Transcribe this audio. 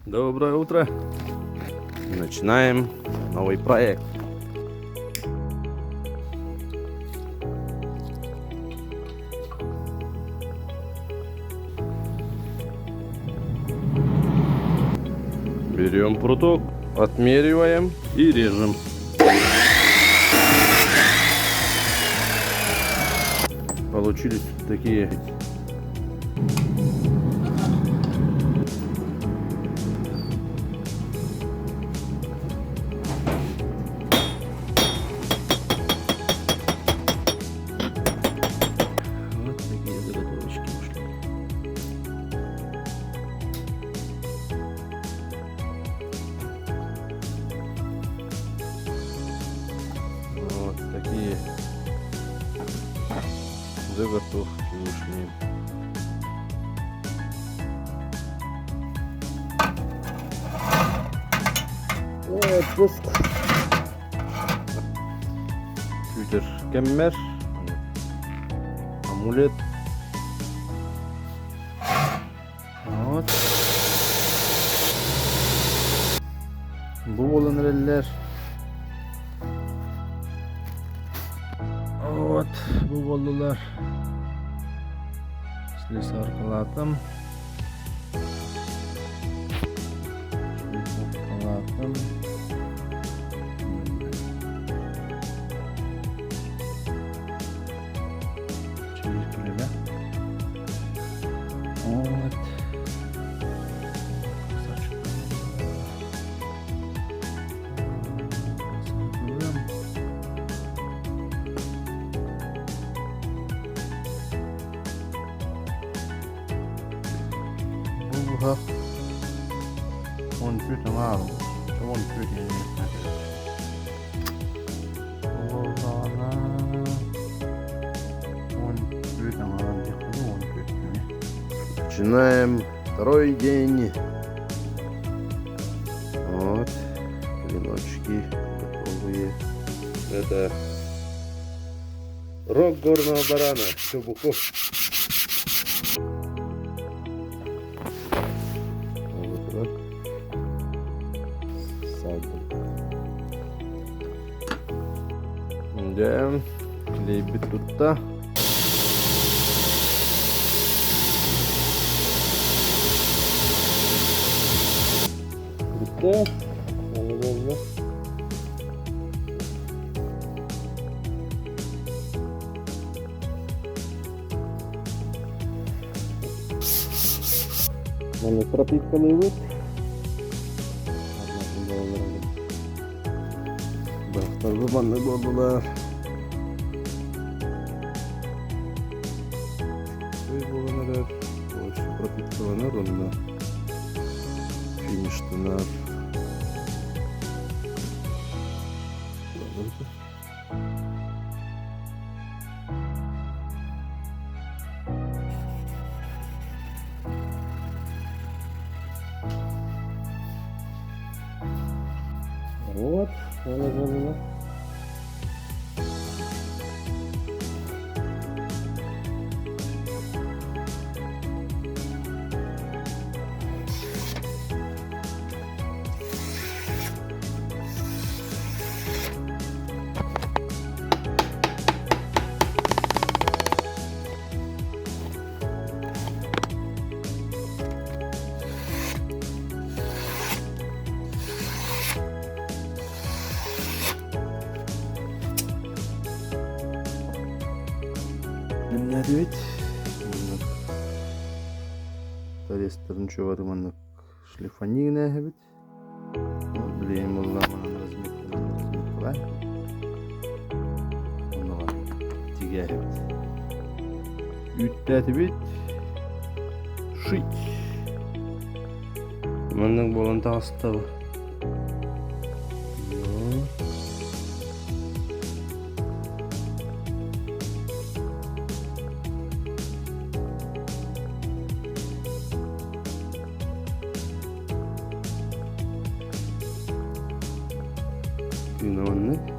Доброе утро. Начинаем новый проект. Берем пруток, отмериваем и режем. Получились такие заготовочки пошли. Вот такие заготовки ушли. Отпуск. Twitter kemer, амулет. Вот. Bu olanlar. Вот, bu boldular. Слез аркалатым. Вот. Bu 13 var. 13 Начинаем второй день. Вот, клиночки готовые. Это рог горного барана, Чубуков. Вот рог. Да, клей битута. Да, наверное. Mana пропитканный лук. Бахтар заманный болдулар. Ой, боланар. Очень пропитканный ронна. Фиништанар. Вот, она была. Ne demek? Tarestlerin çoğarımını şlifanine evet. Bileyim Allah'ın razmetleri var. Ona var. Tiga evet. Üttet evet. Şık. Bunun bolantı hasta var. Виновны.